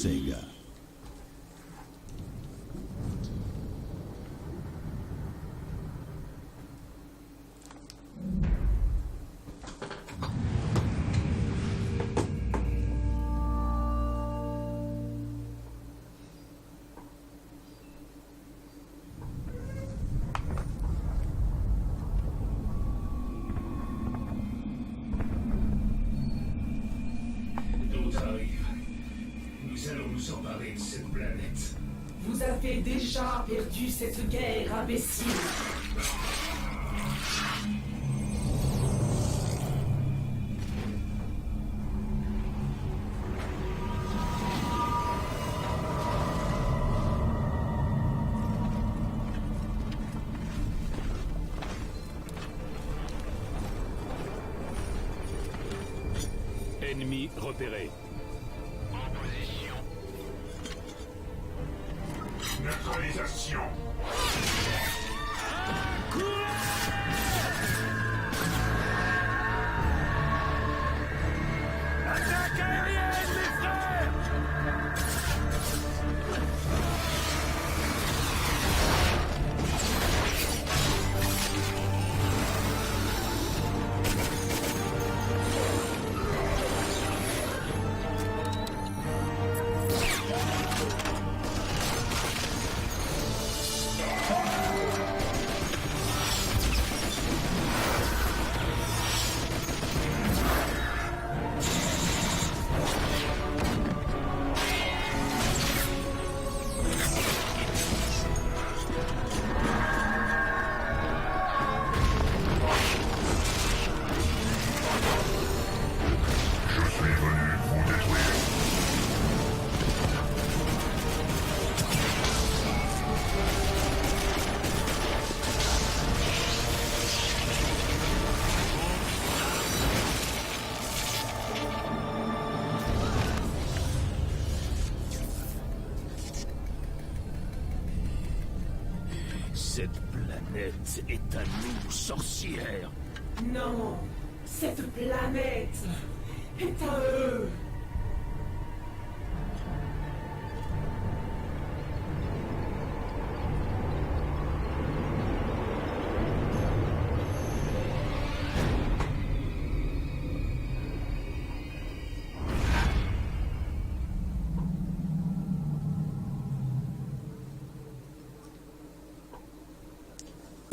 Sega. Nous allons nous emparer de cette planète. Vous avez déjà perdu cette guerre, imbécile. Ennemi repéré. Neutralisation. Attaque aérienne, les frères! Cette planète est à nous, sorcière. Non, cette planète est à eux.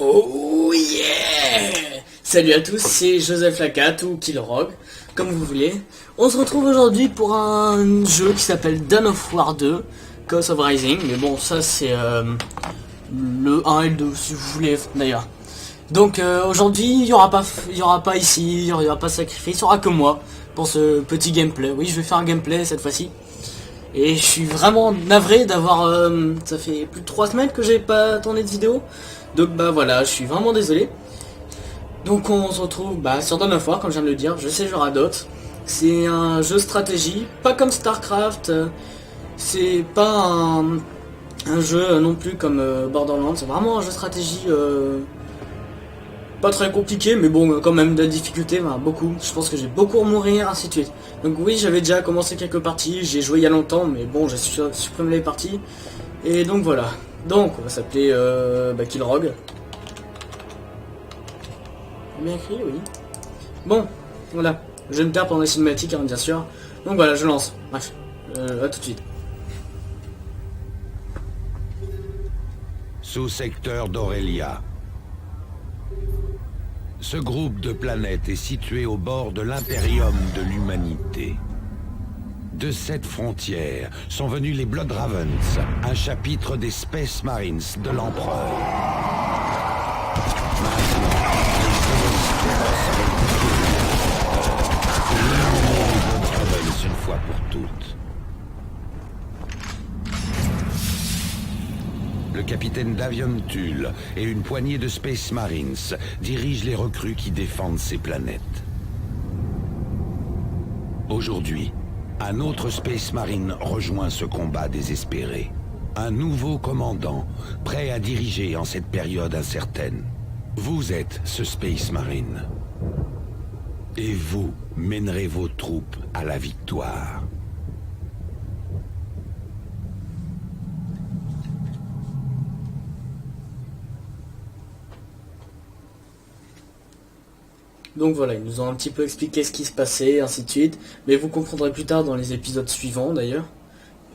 Oh yeah! Salut à tous, c'est Joseph Lacat ou Killrogue, comme vous voulez. On se retrouve aujourd'hui pour un jeu qui s'appelle Dawn of War 2, Chaos of Rising, mais bon ça c'est le 1 et le 2 si vous voulez d'ailleurs. Donc aujourd'hui il y aura pas ici, il y aura pas sacrifice, il y aura que moi pour ce petit gameplay. Oui, je vais faire un gameplay cette fois-ci. Et je suis vraiment navré d'avoir... ça fait plus de 3 semaines que j'ai pas tourné de vidéo. Donc bah voilà, je suis vraiment désolé. Donc on se retrouve sur Dawn of War, comme je viens de le dire. Je sais, j'aurai d'autres. C'est un jeu stratégie, pas comme StarCraft. C'est pas un jeu non plus comme Borderlands. C'est vraiment un jeu stratégie pas très compliqué, mais bon, quand même de la difficulté, beaucoup. Je pense que j'ai beaucoup mourir, ainsi de suite. Donc oui, j'avais déjà commencé quelques parties, j'ai joué il y a longtemps, mais bon, j'ai supprimé les parties. Et donc voilà. Donc on va s'appeler Killrogue. Bien écrit, oui. Bon, voilà. Je vais me taire pendant les cinématiques, hein, bien sûr. Donc voilà, je lance. Bref, à tout de suite. Sous-secteur d'Aurélia. Ce groupe de planètes est situé au bord de l'impérium de l'humanité. De cette frontière sont venus les Blood Ravens, un chapitre des Space Marines de l'Empereur. Une fois pour toutes. Le capitaine Davion Tull et une poignée de Space Marines dirigent les recrues qui défendent ces planètes. Aujourd'hui, un autre Space Marine rejoint ce combat désespéré. Un nouveau commandant, prêt à diriger en cette période incertaine. Vous êtes ce Space Marine. Et vous mènerez vos troupes à la victoire. Donc voilà, ils nous ont un petit peu expliqué ce qui se passait, ainsi de suite. Mais vous comprendrez plus tard dans les épisodes suivants d'ailleurs.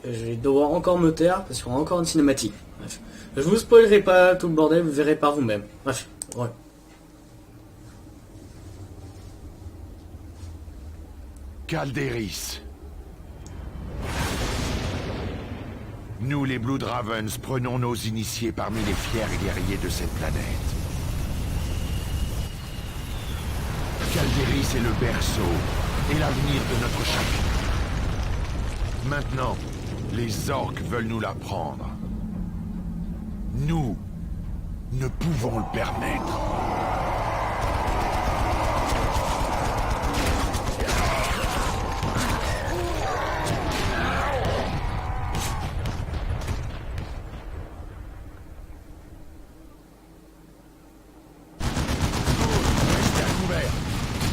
Je vais devoir encore me taire parce qu'il y aura encore une cinématique. Bref. Je vous spoilerai pas tout le bordel, vous verrez par vous-même. Bref, ouais. Calderis. Nous, les Blood Ravens, prenons nos initiés parmi les fiers guerriers de cette planète. Calderis est le berceau et l'avenir de notre chacun. Maintenant, les orques veulent nous la prendre. Nous ne pouvons le permettre.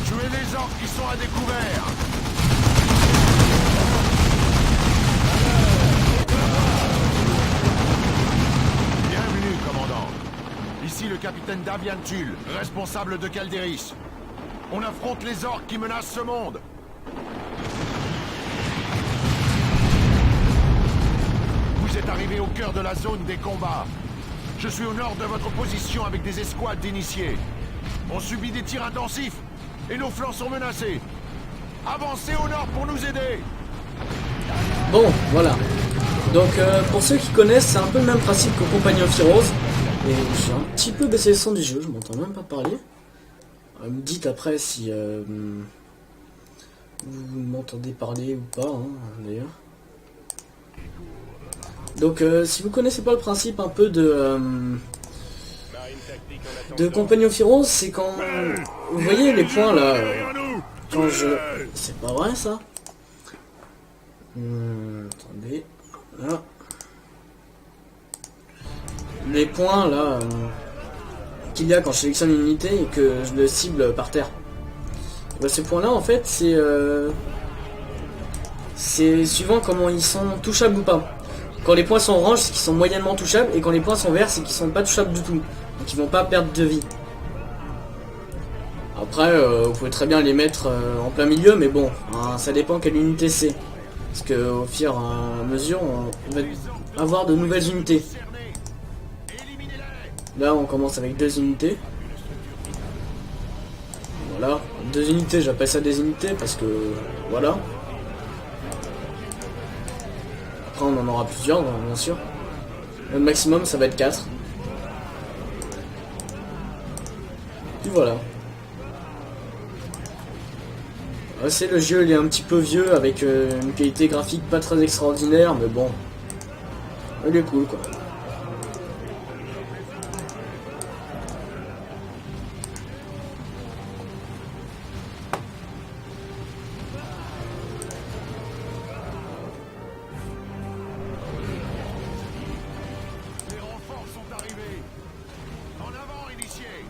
Tuez les orques qui sont à découvert. Bienvenue, commandant. Ici le capitaine Davian Tull, responsable de Calderis. On affronte les orques qui menacent ce monde. Vous êtes arrivé au cœur de la zone des combats. Je suis au nord de votre position avec des escouades d'initiés. On subit des tirs intensifs et nos flancs sont menacés. Avancez au nord pour nous aider. Bon, voilà. Donc pour ceux qui connaissent, c'est un peu le même principe que Company of Heroes. Et j'ai un petit peu baissé le son du jeu, je m'entends même pas parler. Me dites après si vous m'entendez parler ou pas, hein, d'ailleurs. Donc si vous connaissez pas le principe un peu de Company of Heroes, c'est quand vous voyez les points là, quand je... C'est pas vrai ça. Attendez, là. Les points là qu'il y a quand je sélectionne une unité et que je le cible par terre. Et bah, ces points là en fait c'est suivant comment ils sont touchables ou pas. Quand les points sont orange, c'est qu'ils sont moyennement touchables, et quand les points sont verts, c'est qu'ils sont pas touchables du tout. Donc ils vont pas perdre de vie. Après, vous pouvez très bien les mettre en plein milieu, mais bon, hein, ça dépend quelle unité c'est. Parce que au fur et à mesure, on va avoir de nouvelles unités. Là, on commence avec 2 unités. Voilà, 2 unités, j'appelle ça des unités parce que voilà. Après, on en aura plusieurs, bien sûr. Le maximum, ça va être 4. Puis voilà. C'est le jeu, il est un petit peu vieux avec une qualité graphique pas très extraordinaire, mais bon, il est cool quoi. Les renforts sont arrivés. En avant, initiés.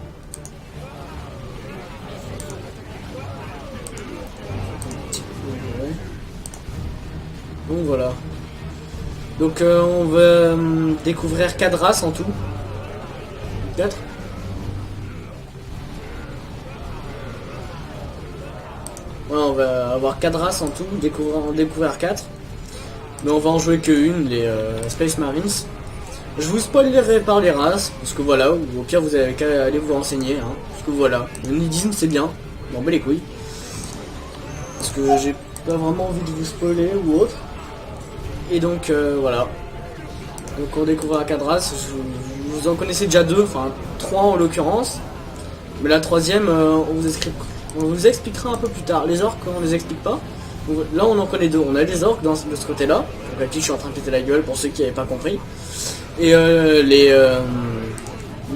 Donc voilà. Donc on va découvrir 4 races en tout. 4. Ouais, on va avoir 4 races en tout, découvrir 4. Mais on va en jouer que une, les Space Marines. Je vous spoilerai par les races, parce que voilà, ou au pire vous avez qu'à aller vous renseigner, hein, parce que voilà, le nudisme c'est bien, bon bah les couilles. Parce que j'ai pas vraiment envie de vous spoiler ou autre. Et donc voilà. Donc on découvrira 4 races, vous en connaissez déjà 2, enfin 3 en l'occurrence. Mais la troisième, on vous expliquera un peu plus tard. Les orques, on les explique pas. Donc, là on en connaît 2, on a les orques de ce côté là, donc à qui je suis en train de péter la gueule pour ceux qui n'avaient pas compris. Et les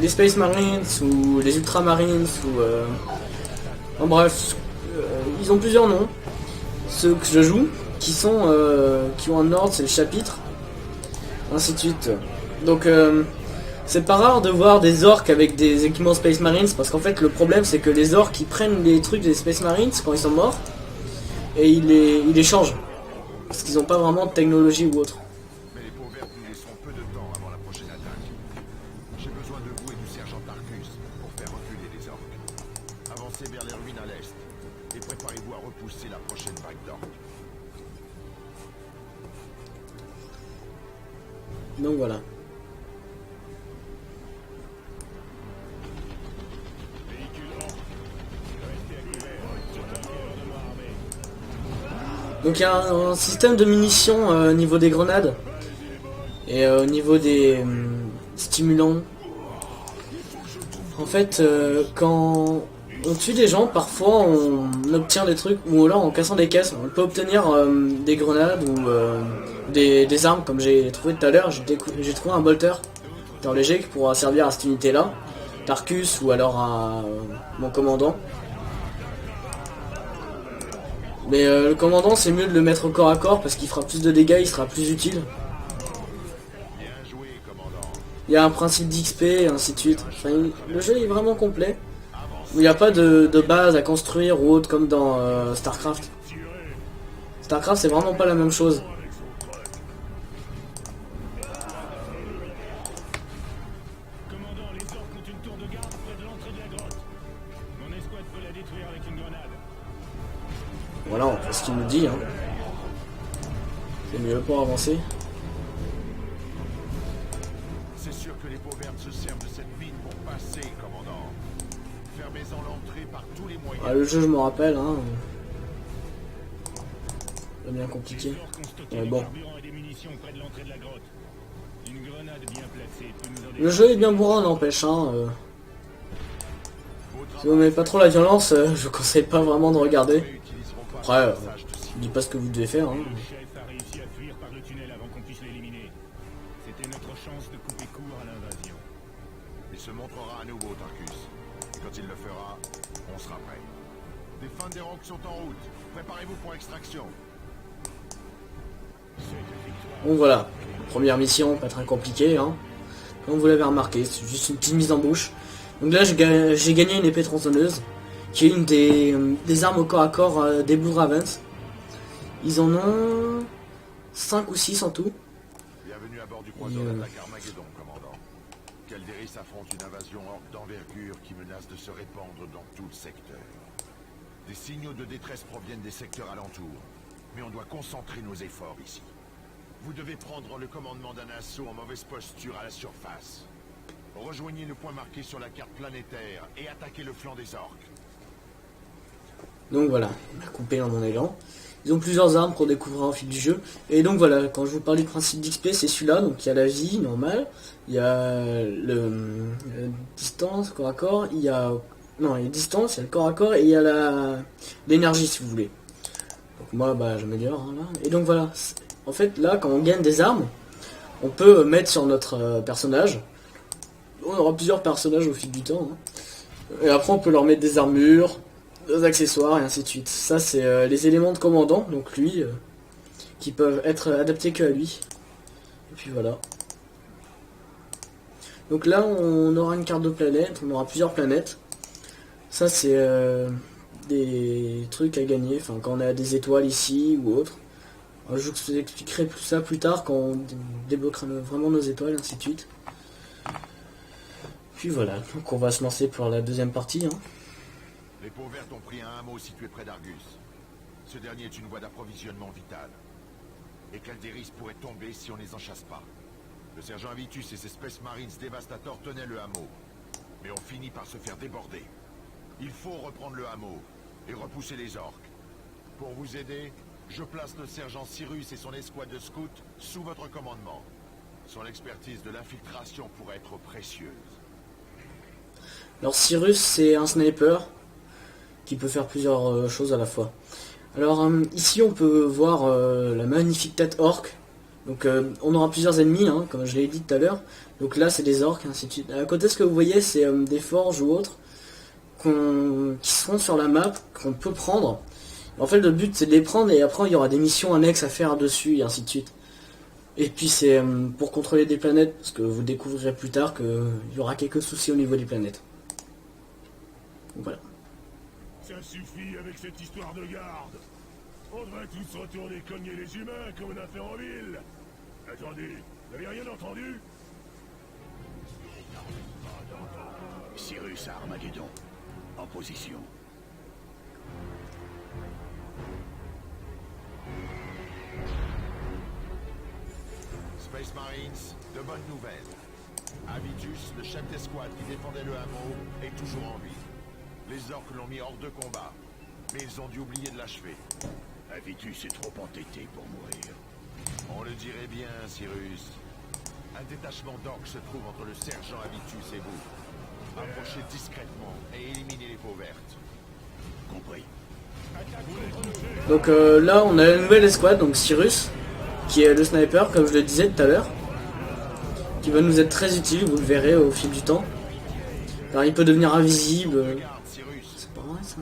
Space Marines ou les Ultramarines ou en bref, ils ont plusieurs noms. Ceux que je joue, qui ont un ordre, c'est le chapitre, ainsi de suite. Donc c'est pas rare de voir des orques avec des équipements Space Marines, parce qu'en fait le problème c'est que les orques ils prennent les trucs des Space Marines quand ils sont morts et ils les changent parce qu'ils n'ont pas vraiment de technologie ou autre. Mais les peaux vertes nous laisseront peu de temps avant la prochaine attaque. J'ai besoin de vous et du sergent Tarkus pour faire reculer les orques. Avancez vers les ruines Donc voilà. Donc il y a un système de munitions au niveau des grenades et au niveau des stimulants. En fait, quand on tue des gens, parfois on obtient des trucs, ou alors en cassant des caisses, on peut obtenir des grenades ou des armes, comme j'ai trouvé tout à l'heure. J'ai trouvé un bolter léger qui pourra servir à cette unité là, Tarkus ou alors à mon commandant. Mais le commandant, c'est mieux de le mettre au corps à corps parce qu'il fera plus de dégâts, il sera plus utile. Il y a un principe d'XP et ainsi de suite. Enfin, le jeu est vraiment complet. Il n'y a pas de base à construire ou autre comme dans Starcraft. Starcraft, c'est vraiment pas la même chose. Commandant, les orques ont une tour de garde près de l'entrée de la grotte. Mon escouade peut la détruire avec une grenade. Voilà, on fait ce qu'il nous dit. Hein. C'est mieux pour avancer. C'est sûr que les pauvertes se servent de cette mine pour passer, commandant. Fermez-en l'entrée par tous les moyens. Ah, le jeu, je me rappelle. Hein. C'est bien compliqué. Les orques ont stocké Mais des bon. carburants et des munitions près de l'entrée de la grotte. Une grenade bien placée peut nous en Le jeu est bien bourrin, n'empêche. Hein. Si vous n'aimez pas trop la violence, je vous conseille pas vraiment de regarder. Après, je dis pas ce que vous devez faire. Hein. Le chef a réussi à fuir par le tunnel avant qu'on puisse l'éliminer. C'était notre chance de couper court à l'invasion. Il se montrera à nouveau, Tarkus. Et quand il le fera, on sera prêt. Des Thunderhawks sont en route. Préparez-vous pour extraction. Donc voilà, première mission, pas très compliquée. Hein. Comme vous l'avez remarqué, c'est juste une petite mise en bouche. Donc là, j'ai gagné une épée tronçonneuse, qui est une des armes au corps à corps des Blue Ravens. Ils en ont 5 ou 6 en tout. Bienvenue à bord du croiseur d'attaque Armageddon, commandant. Calderis affronte une invasion orque d'envergure qui menace de se répandre dans tout le secteur. Des signaux de détresse proviennent des secteurs alentours, mais on doit concentrer nos efforts ici. Vous devez prendre le commandement d'un assaut en mauvaise posture à la surface. Rejoignez le point marqué sur la carte planétaire et attaquez le flanc des orques. Donc voilà, on a coupé dans mon élan. Ils ont plusieurs armes qu'on découvrira au fil du jeu. Et donc voilà, quand je vous parle du principe d'XP, c'est celui-là. Donc il y a la vie normale, il y a le distance, corps à corps, il y a... Non, il y a distance, il y a le corps à corps et il y a l'énergie si vous voulez. Donc moi, bah j'améliore. Hein, là. Et donc voilà, en fait là, quand on gagne des armes, on peut mettre sur notre personnage. On aura plusieurs personnages au fil du temps. Hein. Et après on peut leur mettre des armures, des accessoires et ainsi de suite. Ça c'est les éléments de commandant, donc lui, qui peuvent être adaptés que à lui. Et puis voilà. Donc là on aura une carte de planète, on aura plusieurs planètes. Ça c'est des trucs à gagner, enfin quand on a des étoiles ici ou autre. Alors, je vous expliquerai tout ça plus tard quand on débloquera vraiment nos étoiles et ainsi de suite. Puis voilà, donc on va se lancer pour la deuxième partie. Hein. Les pauvertes ont pris un hameau situé près d'Argus. Ce dernier est une voie d'approvisionnement vitale. Et Calderis pourrait tomber si on ne les en chasse pas. Le sergent Avitus et ses Space Marines dévastateurs tenaient le hameau. Mais on finit par se faire déborder. Il faut reprendre le hameau et repousser les orques. Pour vous aider, je place le sergent Cyrus et son escouade de scouts sous votre commandement. Son expertise de l'infiltration pourrait être précieuse. Alors Cyrus c'est un sniper qui peut faire plusieurs choses à la fois. Alors ici on peut voir la magnifique tête orque. Donc on aura plusieurs ennemis, hein, comme je l'ai dit tout à l'heure. Donc là c'est des orques, ainsi de suite. À côté ce que vous voyez c'est des forges ou autres qui seront sur la map, qu'on peut prendre. En fait le but c'est de les prendre et après il y aura des missions annexes à faire dessus et ainsi de suite. Et puis c'est pour contrôler des planètes, parce que vous découvrirez plus tard qu'il y aura quelques soucis au niveau des planètes. Donc voilà. Ça suffit avec cette histoire de garde. On devrait tous retourner cogner les humains comme on a fait en ville. Attendez, vous n'avez rien entendu? Cyrus à Armageddon. En position. Space Space Marines, de bonnes nouvelles. Avitus, le chef d'escouade qui défendait le hameau, est toujours en vie. Les orques l'ont mis hors de combat, mais ils ont dû oublier de l'achever. Avitus est trop entêté pour mourir. On le dirait bien, Cyrus. Un détachement d'orques se trouve entre le sergent Avitus et vous. Approchez discrètement et éliminez les peaux vertes. Compris. Donc là on a la nouvelle escouade, donc Cyrus, qui est le sniper comme je le disais tout à l'heure, qui va nous être très utile, vous le verrez au fil du temps. Alors il peut devenir invisible, Regarde, Cyrus. c'est pas vrai ça.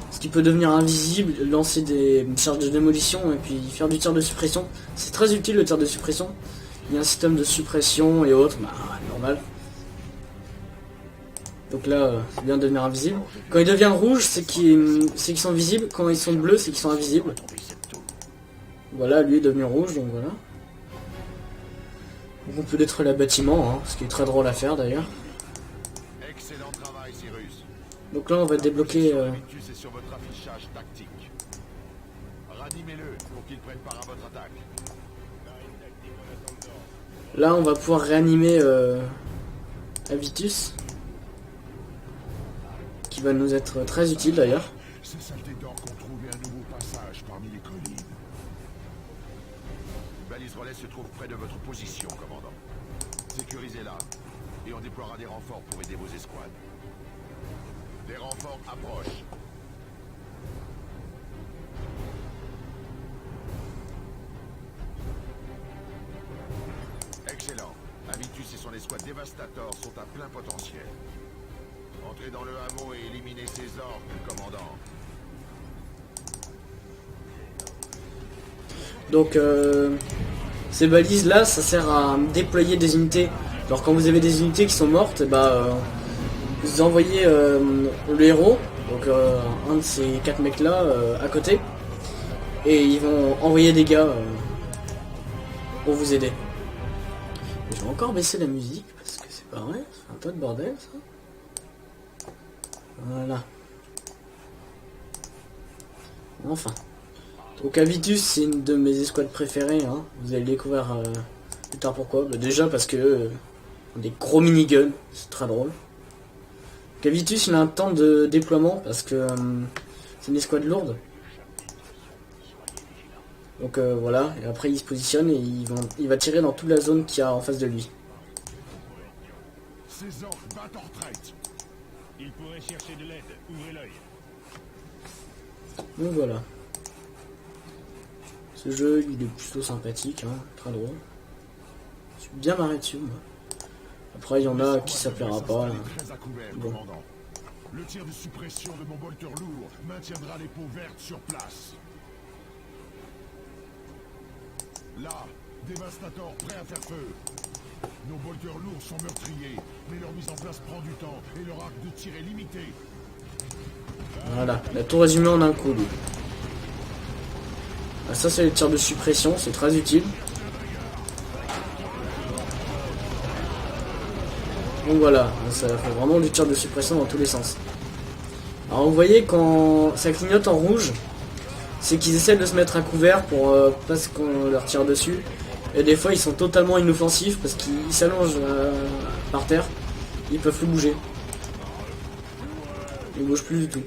Parce qu'il peut devenir invisible, lancer des charges de démolition et puis faire du tir de suppression. C'est très utile le tir de suppression. Il y a un système de suppression et autres, bah normal. Donc là, c'est bien de devenir invisible. Quand ils deviennent rouges, c'est qu'ils sont visibles. Quand ils sont bleus, c'est qu'ils sont invisibles. Voilà, lui est devenu rouge, donc voilà. Donc on peut détruire le bâtiment, hein, ce qui est très drôle à faire d'ailleurs. Excellent travail, Cyrus. Donc là, on va débloquer... Avitus est sur votre affichage tactique. Ranimez-le pour qu'il prenne part à votre attaque. Là, on va pouvoir réanimer Avitus. Qui va nous être très utile d'ailleurs. Ces saletés d'orques ont trouvé un nouveau passage parmi les collines. Une balise relais se trouve près de votre position, commandant. Sécurisez-la, et on déploiera des renforts pour aider vos escouades. Des renforts approchent. Excellent. Avitus et son escouade Dévastator sont à plein potentiel. Entrez dans le hameau et éliminez ces orques, commandant. Donc ces balises là, ça sert à déployer des unités. Alors quand vous avez des unités qui sont mortes, vous envoyez le héros, donc un de ces 4 mecs là à côté, et ils vont envoyer des gars pour vous aider. Je vais encore baisser la musique parce que c'est pas vrai, c'est un peu de bordel ça. Voilà. Enfin. Donc Avitus, c'est une de mes escouades préférées, hein. Vous allez le découvrir plus tard pourquoi. Bah, déjà parce que des gros miniguns, c'est très drôle. Donc Avitus, il a un temps de déploiement parce que c'est une escouade lourde. Donc voilà, et après il se positionne et il va tirer dans toute la zone qu'il y a en face de lui. Ces orques battent en retraite. Il pourrait chercher de l'aide. Ouvrez l'œil. Donc voilà. Ce jeu, il est plutôt sympathique, hein, très drôle. Je suis bien marré dessus, moi. Après, il y en a qui ça plaira pas. Là. Très à couvert, Bon. commandant. Le tir de suppression de mon bolter lourd maintiendra les peaux vertes sur place. Là, Dévastator prêt à faire feu. Nos bolters lourds sont meurtriers, mais leur mise en place prend du temps et leur arc de tir est limité. Voilà, il a tout résumé en un coup, lui. Ah, ça, c'est le tir de suppression, c'est très utile. Donc voilà, ça fait vraiment du tir de suppression dans tous les sens. Alors vous voyez, quand ça clignote en rouge, c'est qu'ils essaient de se mettre à couvert pour pas qu'on leur tire dessus. Et des fois ils sont totalement inoffensifs parce qu'ils s'allongent par terre. Ils peuvent plus bouger. Ils bougent plus du tout.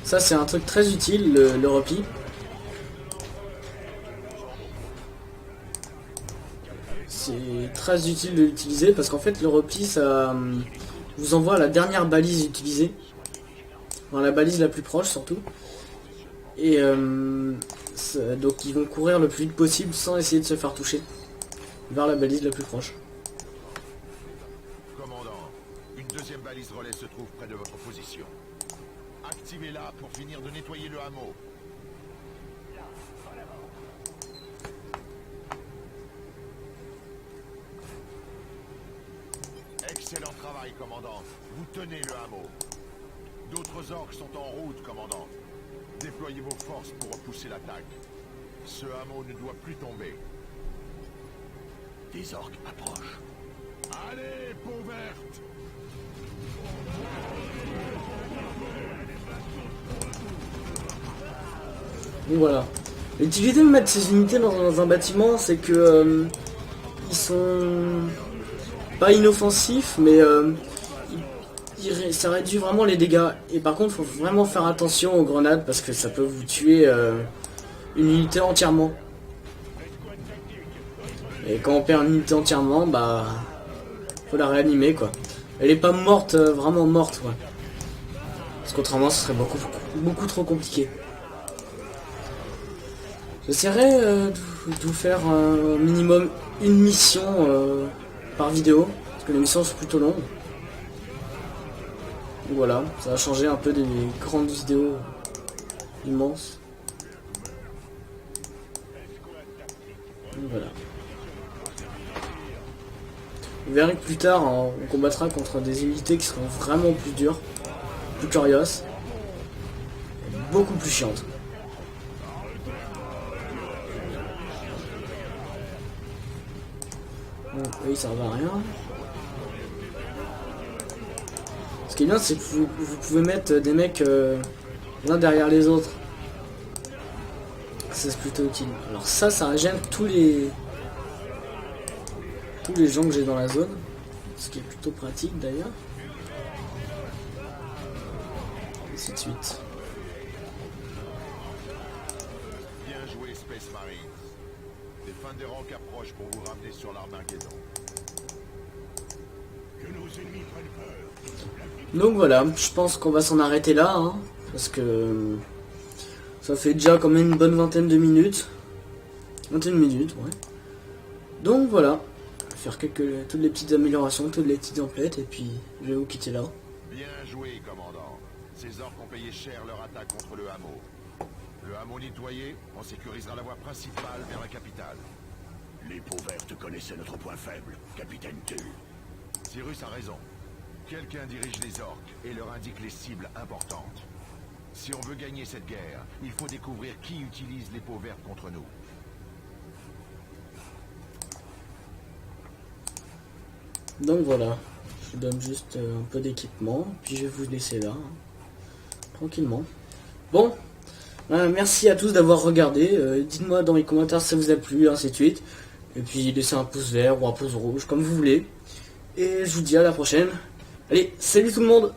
Ça c'est un truc très utile, le repli. C'est très utile de l'utiliser parce qu'en fait le repli ça vous envoie la dernière balise utilisée. Dans la balise la plus proche surtout. Et donc ils vont courir le plus vite possible sans essayer de se faire toucher vers la balise la plus proche. Commandant, une deuxième balise relais se trouve près de votre position. Activez-la pour finir de nettoyer le hameau. Excellent travail, commandant. Vous tenez le hameau. D'autres orques sont en route, commandant. Déployez vos forces pour repousser l'attaque. Ce hameau ne doit plus tomber. Des orques approchent. Allez, peau verte! Donc voilà. L'utilité de mettre ces unités dans un bâtiment, c'est que ils sont pas inoffensifs, mais ça réduit vraiment les dégâts. Et par contre, faut vraiment faire attention aux grenades parce que ça peut vous tuer une unité entièrement. Et quand on perd une unité entièrement, bah faut la réanimer quoi. Elle est pas morte, vraiment morte quoi. Parce qu'autrement, ce serait beaucoup trop compliqué. J'essaierai de vous faire minimum une mission par vidéo, parce que les missions sont plutôt longues. Donc voilà, ça va changer un peu des grandes vidéos immenses. Donc voilà. Vous verrez que plus tard, on combattra contre des unités qui seront vraiment plus dures, plus curieuses, et beaucoup plus chiantes. Bon, oui, ça va à rien. Ce qui est bien, c'est que vous pouvez mettre des mecs l'un derrière les autres. C'est plutôt utile. Alors ça gêne tous les gens que j'ai dans la zone. Ce qui est plutôt pratique d'ailleurs. Ainsi de suite. Bien joué, Space Marines. Les fins des rangs approchent pour vous ramener sur l'Armageddon. Que nos ennemis prennent peur. Donc voilà, je pense qu'on va s'en arrêter là, hein, parce que ça fait déjà quand même une bonne vingtaine de minutes. 21 minutes, ouais. Donc voilà, faire toutes les petites améliorations, toutes les petites emplettes, et puis je vais vous quitter là. Bien joué, commandant. Ces orques ont payé cher leur attaque contre le hameau. Le hameau nettoyé, on sécurisera la voie principale vers la capitale. Les peaux vertes connaissaient notre point faible, capitaine Tull. Cyrus a raison. Quelqu'un dirige les orques et leur indique les cibles importantes. Si on veut gagner cette guerre, il faut découvrir qui utilise les peaux vertes contre nous. Donc voilà, je vous donne juste un peu d'équipement, puis je vais vous laisser là, hein, tranquillement. Bon, merci à tous d'avoir regardé, dites-moi dans les commentaires si ça vous a plu, ainsi de suite. Et puis laissez un pouce vert ou un pouce rouge, comme vous voulez. Et je vous dis à la prochaine. Allez, salut tout le monde!